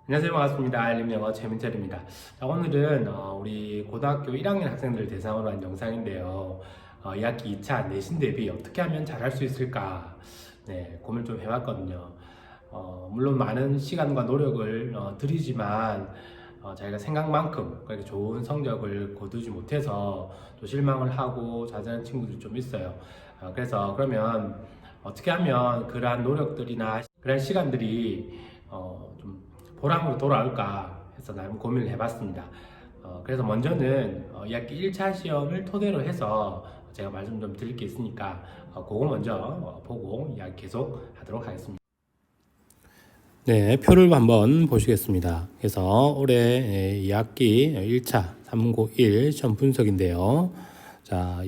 안녕하세요. 반갑습니다. 알림영어 최민철입니다. 자, 오늘은 우리 고등학교 1학년 학생들을 대상으로 한 영상인데요. 2학기 2차 내신 대비 어떻게 하면 잘할 수 있을까? 네, 고민을 좀 해봤거든요. 물론 많은 시간과 노력을 들이지만 자기가 생각만큼 그렇게 좋은 성적을 거두지 못해서 또 실망을 하고 좌절하는 친구들이 좀 있어요. 그래서 그러면 어떻게 하면 그러한 노력들이나 그러한 시간들이 좀 보람으로 돌아올까 해서 나름 고민을 해봤습니다. 그래서 먼저는 2학기 1차 시험을 토대로 해서 제가 말씀 좀 드릴 게 있으니까 그거 먼저 보고 이야기 계속 하도록 하겠습니다. 네, 표를 한번 보시겠습니다. 그래서 올해 2학기 1차 391 시험 분석인데요. 자,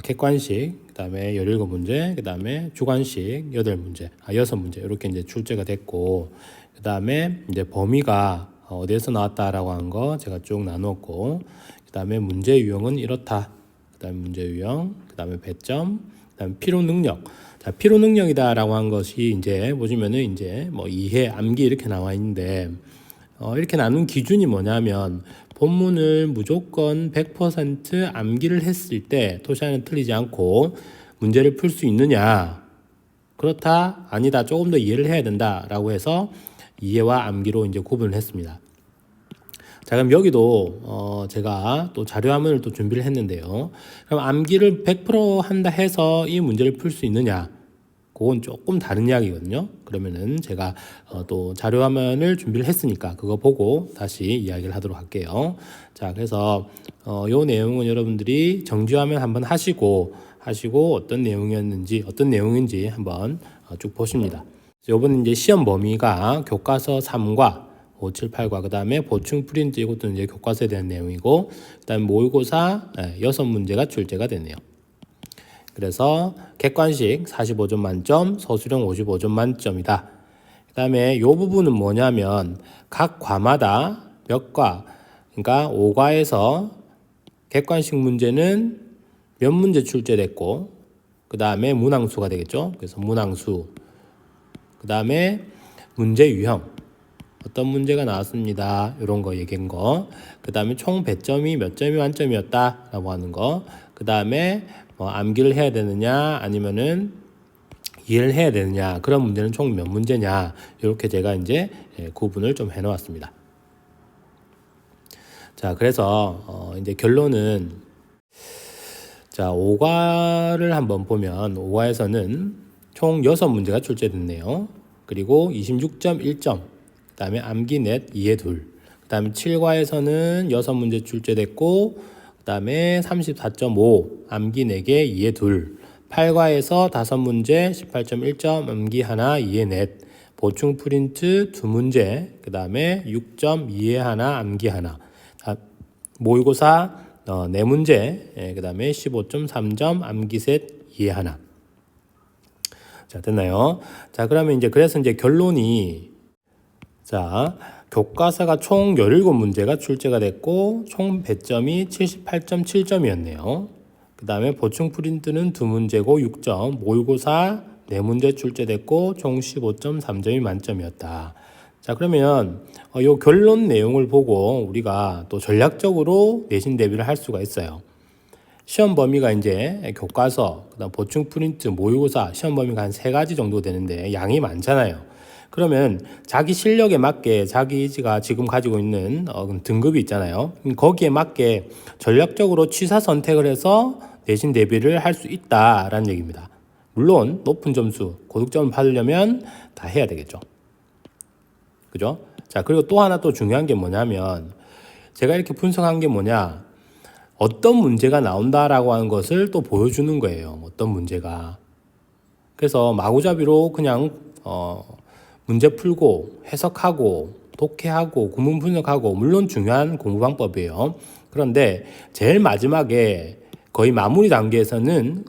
객관식, 그 다음에 17문제, 그 다음에 주관식 8문제, 6문제, 이렇게 이제 출제가 됐고, 그 다음에 이제 범위가 어디에서 나왔다라고 한 거 제가 쭉 나누었고, 그 다음에 문제 유형은 이렇다. 그 다음에 문제 유형, 그 다음에 배점, 그 다음에 필요 능력. 자, 필요 능력이다라고 한 것이 이제 보시면은 이제 뭐 이해, 암기 이렇게 나와 있는데, 이렇게 나눈 기준이 뭐냐면 본문을 무조건 100% 암기를 했을 때 토시안은 틀리지 않고 문제를 풀 수 있느냐, 그렇다, 아니다, 조금 더 이해를 해야 된다라고 해서 이해와 암기로 이제 구분을 했습니다. 자, 그럼 여기도 제가 또 자료 화면을 또 준비를 했는데요. 그럼 암기를 100% 한다 해서 이 문제를 풀 수 있느냐? 그건 조금 다른 이야기거든요. 그러면은 제가 또 자료 화면을 준비를 했으니까 그거 보고 다시 이야기를 하도록 할게요. 자, 그래서 요 내용은 여러분들이 정지 화면 한번 하시고 어떤 내용이었는지 어떤 내용인지 한번 쭉 보십니다. 요번에 이제 시험 범위가 교과서 3과 5, 7, 8과 그 다음에 보충 프린트, 이것도 이제 교과서에 대한 내용이고, 그 다음에 모의고사 6문제가 출제가 되네요. 그래서 객관식 45점 만점, 서술형 55점 만점이다. 그 다음에 이 부분은 뭐냐면 각 과마다 몇 과, 그러니까 5과에서 객관식 문제는 몇 문제 출제됐고, 그 다음에 문항수가 되겠죠. 그래서 문항수, 그 다음에 문제 유형, 어떤 문제가 나왔습니다, 이런 거 얘기한 거. 그 다음에 총 배점이 몇 점이 만점이었다 라고 하는 거. 그 다음에 뭐 암기를 해야 되느냐 아니면은 이해를 해야 되느냐, 그런 문제는 총 몇 문제냐, 이렇게 제가 이제 구분을 좀 해놓았습니다. 자, 그래서 이제 결론은, 자, 5과를 한번 보면 5과에서는 총 6문제가 출제됐네요. 그리고 26.1점, 그 다음에 암기 넷 이해 둘, 그 다음에 7과에서는 6문제 출제됐고, 그 다음에 34.5 암기 4개 이해 둘, 8과에서 5문제 18.1점 암기 하나 이해 넷, 보충 프린트 2문제, 그 다음에 6점 이해 하나 암기 하나, 모의고사 4문제, 그 다음에 15.3점 암기 셋 이해 하나. 자, 됐나요? 자, 그러면 이제 그래서 이제 결론이, 자, 교과서가 총 17문제가 출제가 됐고 총 배점이 78.7점이었네요. 그 다음에 보충 프린트는 2문제고 6점, 모의고사 4문제 출제됐고 총 15.3점이 만점이었다. 자, 그러면 이 결론 내용을 보고 우리가 또 전략적으로 내신 대비를 할 수가 있어요. 시험 범위가 이제 교과서, 그다음 보충 프린트, 모의고사 시험 범위가 한 3가지 정도 되는데 양이 많잖아요. 그러면 자기 실력에 맞게 자기가 지금 가지고 있는 등급이 있잖아요. 거기에 맞게 전략적으로 취사 선택을 해서 내신 대비를 할 수 있다라는 얘기입니다. 물론 높은 점수, 고득점을 받으려면 다 해야 되겠죠. 그죠? 자, 그리고 또 하나 또 중요한 게 뭐냐면 제가 이렇게 분석한 게 뭐냐, 어떤 문제가 나온다라고 하는 것을 또 보여주는 거예요. 어떤 문제가. 그래서 마구잡이로 그냥 문제 풀고 해석하고 독해하고 구문 분석하고 물론 중요한 공부 방법이에요. 그런데 제일 마지막에 거의 마무리 단계에서는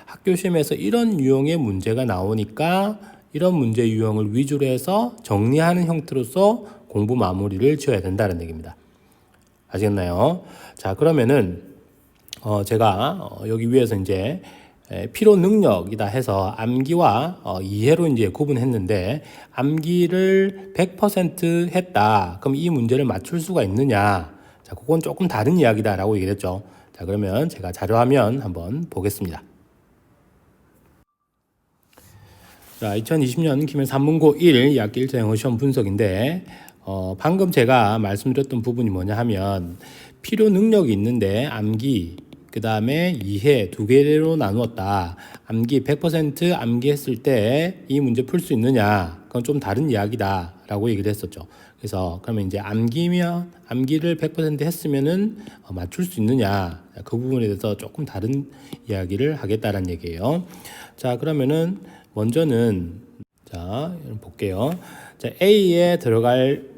학교 시험에서 이런 유형의 문제가 나오니까 이런 문제 유형을 위주로 해서 정리하는 형태로서 공부 마무리를 지어야 된다는 얘기입니다. 아시겠나요? 자, 그러면은 제가 여기 위에서 이제 필요 능력이다 해서 암기와 이해로 이제 구분했는데 암기를 100% 했다. 그럼 이 문제를 맞출 수가 있느냐? 자, 그건 조금 다른 이야기다라고 얘기했죠. 자, 그러면 제가 자료화면 한번 보겠습니다. 자, 2020년 기말 3문고 1 2학기 1차 영어 시험 분석인데 방금 제가 말씀드렸던 부분이 뭐냐 하면 필요 능력이 있는데 암기 그 다음에 이해 두 개로 나누었다. 암기 100% 암기했을 때 이 문제 풀 수 있느냐? 그건 좀 다른 이야기다 라고 얘기를 했었죠. 그래서 그러면 이제 암기를 100% 했으면은 맞출 수 있느냐? 그 부분에 대해서 조금 다른 이야기를 하겠다라는 얘기예요. 자, 그러면은 먼저는 자, 볼게요. 자, A에 들어갈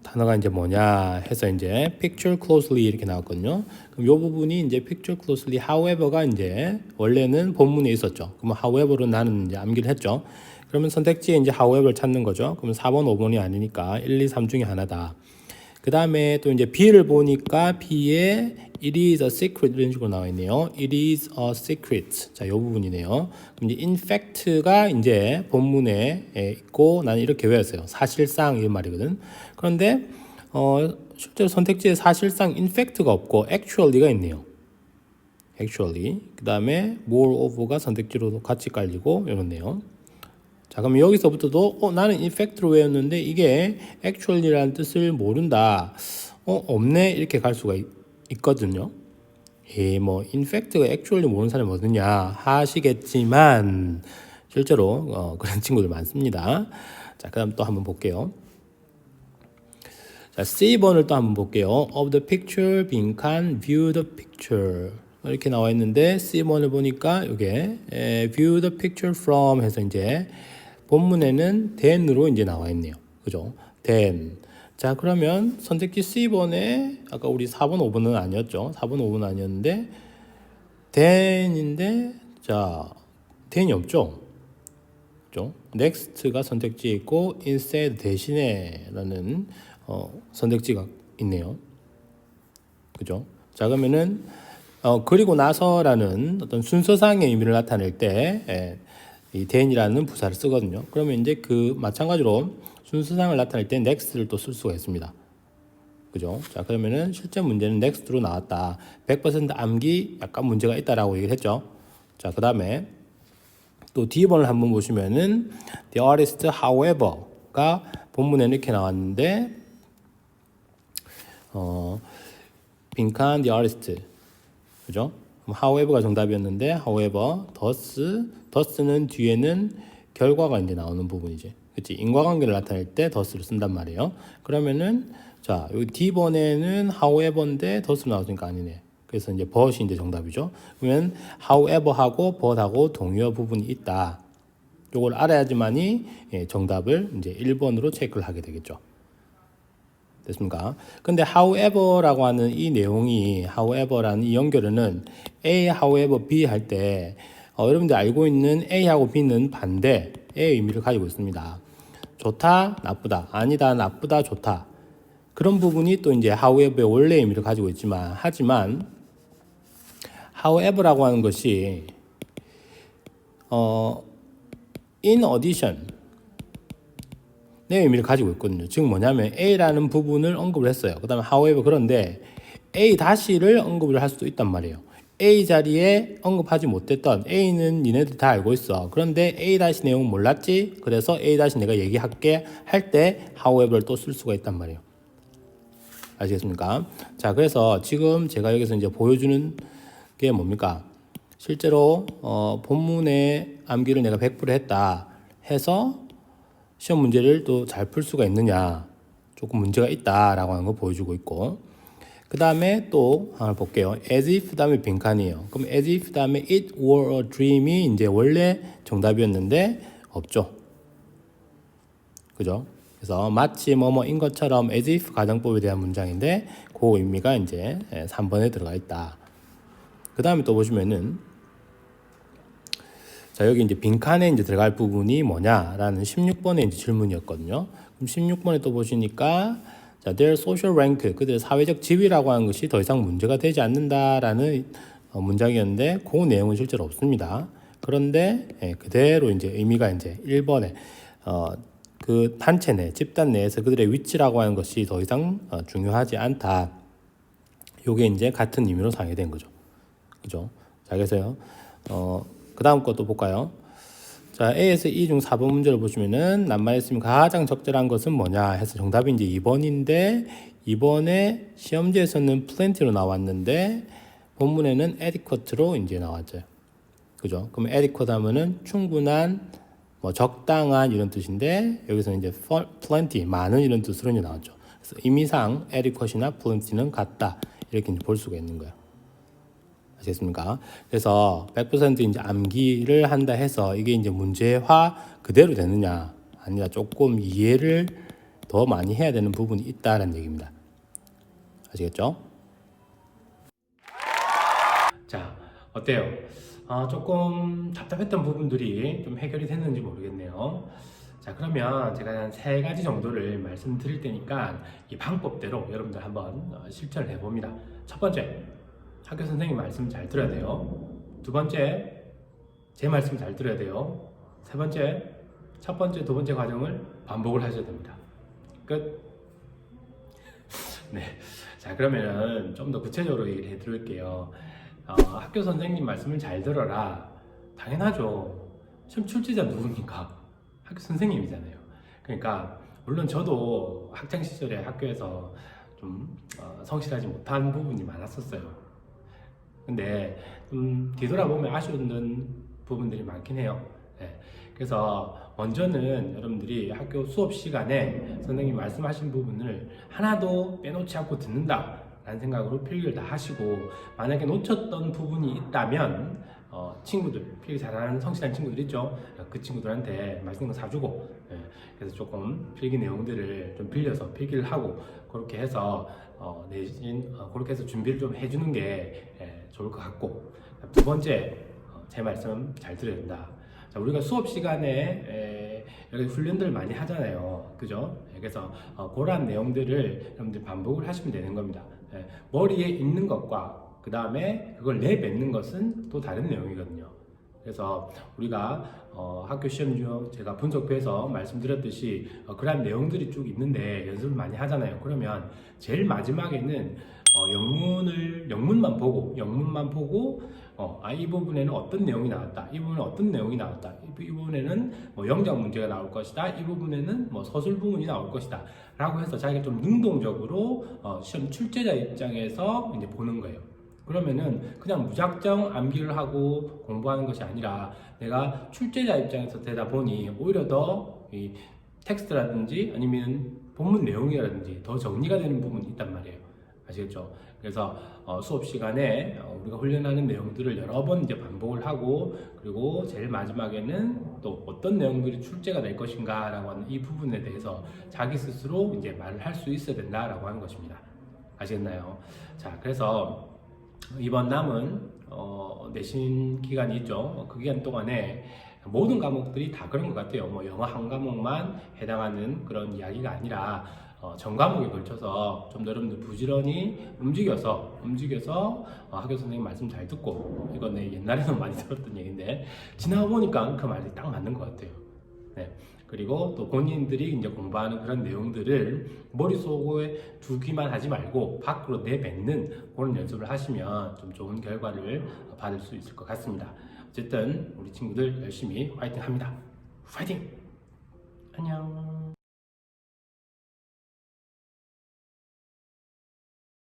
단어가 이제 뭐냐 해서 이제 picture closely 이렇게 나왔거든요. 그럼 이 부분이 이제 picture closely however가 이제 원래는 본문에 있었죠. 그러면 however로 나는 이제 암기를 했죠. 그러면 선택지에 이제 however 찾는 거죠. 그러면 4번, 5번이 아니니까 1, 2, 3 중에 하나다. 그 다음에 또 이제 B를 보니까 B에 it is a secret 이런 식으로 나와 있네요. it is a secret. 자, 이 부분이네요. 그럼 이제 in fact가 이제 본문에 있고 나는 이렇게 외웠어요. 사실상 이런 말이거든. 그런데 실제로 선택지에 사실상 in fact가 없고 actually가 있네요. actually. 그 다음에 moreover가 선택지로도 같이 깔리고 이렇네요. 자, 그럼 여기서부터도 나는 in fact로 외웠는데 이게 actually라는 뜻을 모른다. 없네 이렇게 갈 수가 있거든요. 뭐 in fact가 actually 모르는 사람이 어딨냐 하시겠지만 실제로 그런 친구들 많습니다. 자, 그다음 또 한번 볼게요. 자, C번을 또 한번 볼게요. of the picture 빈칸 view the picture 이렇게 나와 있는데 C번을 보니까 이게 view the picture from 해서 이제 본문에는 then으로 이제 나와 있네요. 그죠? then. 자, 그러면 선택지 C번에 아까 우리 4번, 5번은 아니었죠. 4번, 5번은 아니었는데 then인데 자, then이 없죠. 그죠? next가 선택지에 있고 instead 대신에라는 선택지가 있네요. 그죠? 자, 그러면은 그리고 나서라는 어떤 순서상의 의미를 나타낼 때 이 then이라는 부사를 쓰거든요. 그러면 이제 그 마찬가지로 순서상을 나타낼 때 next를 또 쓸 수가 있습니다. 그죠? 자, 그러면은 실제 문제는 next로 나왔다. 100% 암기 약간 문제가 있다라고 얘기를 했죠. 자, 그 다음에 또 D번을 한번 보시면은 the artist however가 본문에 이렇게 나왔는데 빈칸 the artist 그죠? however가 정답이었는데 however thus는 뒤에는 결과가 이제 나오는 부분이지. 그치? 인과관계를 나타낼 때 thus를 쓴단 말이에요. 그러면은 자, 여기 D번에는 however인데 thus로 나오니까 아니네. 그래서 이제 but이 이제 정답이죠. 그러면 however하고 but하고 동의어 부분이 있다. 요걸 알아야지만이 정답을 이제 1번으로 체크를 하게 되겠죠. 됐습니까? 근데 however라고 하는 이 내용이 however라는 이 연결어는 A, however, B 할 때 여러분들 알고 있는 A하고 B는 반대의 의미를 가지고 있습니다. 좋다, 나쁘다, 아니다, 나쁘다, 좋다. 그런 부분이 또 이제 however의 원래 의미를 가지고 있지만 하지만 however라고 하는 것이 in addition 내 의미를 가지고 있거든요. 즉 뭐냐면 A라는 부분을 언급을 했어요. 그 다음에 however 그런데 A 다시를 언급을 할 수도 있단 말이에요. A 자리에 언급하지 못했던 A는 니네들 다 알고 있어. 그런데 A 다시 내용은 몰랐지? 그래서 A 다시 내가 얘기할게 할 때 however를 또 쓸 수가 있단 말이에요. 아시겠습니까? 자, 그래서 지금 제가 여기서 이제 보여주는 게 뭡니까? 실제로 본문의 암기를 내가 100% 했다 해서 시험 문제를 또 잘 풀 수가 있느냐 조금 문제가 있다라고 하는 거 보여주고 있고 그 다음에 또 하나 볼게요. as if 다음에 빈칸이에요. 그럼 as if 다음에 it were a dream이 이제 원래 정답이었는데 없죠. 그죠? 그래서 마치 뭐뭐인 것처럼 as if 가정법에 대한 문장인데 그 의미가 이제 3번에 들어가 있다. 그 다음에 또 보시면은 자, 여기 이제 빈칸에 이제 들어갈 부분이 뭐냐라는 16번의 이제 질문이었거든요. 그럼 16번에 또 보시니까 자, their social rank, 그들의 사회적 지위라고 하는 것이 더 이상 문제가 되지 않는다라는 문장이었는데 그 내용은 실제로 없습니다. 그런데 그대로 이제 의미가 이제 1번에 그 단체 내, 집단 내에서 그들의 위치라고 하는 것이 더 이상 중요하지 않다. 요게 이제 같은 의미로 상해된 거죠. 그죠? 자, 그래서요. 그 다음 것도 볼까요? 자, A에서 E 중 4번 문제를 보시면은 낱말했으면 가장 적절한 것은 뭐냐 해서 정답이 이제 2번인데 2번에 시험지에서는 plenty로 나왔는데 본문에는 adequate로 이제 나왔죠. 그죠? 그럼 adequate 하면은 충분한, 뭐 적당한 이런 뜻인데 여기서는 이제 plenty 많은 이런 뜻으로 이제 나왔죠. 그래서 의미상 adequate나 plenty는 같다 이렇게 이제 볼 수가 있는 거예요. 아시겠습니까? 그래서 100% 이제 암기를 한다 해서 이게 이제 문제화 그대로 되느냐 아니라 조금 이해를 더 많이 해야 되는 부분이 있다라는 얘기입니다. 아시겠죠? 자, 어때요? 조금 답답했던 부분들이 좀 해결이 됐는지 모르겠네요. 자, 그러면 제가 한 3가지 정도를 말씀드릴 테니까 이 방법대로 여러분들 한번 실천을 해봅니다. 첫 번째, 학교 선생님 말씀 잘 들어야 돼요. 두 번째, 제 말씀 잘 들어야 돼요. 세 번째, 첫 번째, 두 번째 과정을 반복을 하셔야 됩니다. 끝. 네. 자, 그러면은 좀 더 구체적으로 얘기를 해드릴게요. 학교 선생님 말씀을 잘 들어라. 당연하죠. 시험 출제자 누굽니까? 학교 선생님이잖아요. 그러니까 물론 저도 학창 시절에 학교에서 좀 성실하지 못한 부분이 많았었어요. 근데 뒤돌아보면 아쉬운 부분들이 많긴 해요. 네. 그래서 먼저는 여러분들이 학교 수업 시간에 선생님 말씀하신 부분을 하나도 빼놓지 않고 듣는다 라는 생각으로 필기를 다 하시고, 만약에 놓쳤던 부분이 있다면 친구들, 필기 잘하는 성실한 친구들 있죠. 그 친구들한테 맛있는 거 사주고, 그래서 조금 필기 내용들을 좀 빌려서 필기를 하고, 그렇게 해서 내신 그렇게 해서 준비를 좀 해주는 게 좋을 것 같고, 두 번째, 제 말씀 잘 들어야 된다. 자, 우리가 수업 시간에 이렇게 훈련들 많이 하잖아요. 그죠? 그래서 그런 내용들을 여러분들 반복을 하시면 되는 겁니다. 머리에 있는 것과 그 다음에 그걸 내뱉는 것은 또 다른 내용이거든요. 그래서 우리가 학교 시험 중 제가 분석표에서 말씀드렸듯이 그런 내용들이 쭉 있는데 연습을 많이 하잖아요. 그러면 제일 마지막에는 영문만 보고 이 부분에는 어떤 내용이 나왔다, 이 부분은 어떤 내용이 나왔다, 이 부분에는 뭐 영작 문제가 나올 것이다, 이 부분에는 뭐 서술 부분이 나올 것이다 라고 해서 자기가 좀 능동적으로 시험 출제자 입장에서 이제 보는 거예요. 그러면은 그냥 무작정 암기를 하고 공부하는 것이 아니라 내가 출제자 입장에서 되다 보니 오히려 더 이 텍스트라든지 아니면 본문 내용이라든지 더 정리가 되는 부분이 있단 말이에요. 아시겠죠? 그래서 수업 시간에 우리가 훈련하는 내용들을 여러 번 이제 반복을 하고, 그리고 제일 마지막에는 또 어떤 내용들이 출제가 될 것인가 라고 하는 이 부분에 대해서 자기 스스로 이제 말을 할 수 있어야 된다라고 하는 것입니다. 아시겠나요? 자, 그래서 이번 남은 내신 기간이 있죠. 그 기간 동안에 모든 과목들이 다 그런 것 같아요. 뭐 영어 한 과목만 해당하는 그런 이야기가 아니라 전 과목에 걸쳐서 좀 더 여러분들 부지런히 움직여서 학교 선생님 말씀 잘 듣고, 이건 옛날에는 많이 들었던 얘기인데 지나가 보니까 그 말이 딱 맞는 것 같아요. 네. 그리고 또 본인들이 이제 공부하는 그런 내용들을 머릿속에 두기만 하지 말고 밖으로 내뱉는 그런 연습을 하시면 좀 좋은 결과를 받을 수 있을 것 같습니다. 어쨌든 우리 친구들 열심히 화이팅 합니다. 화이팅! 안녕.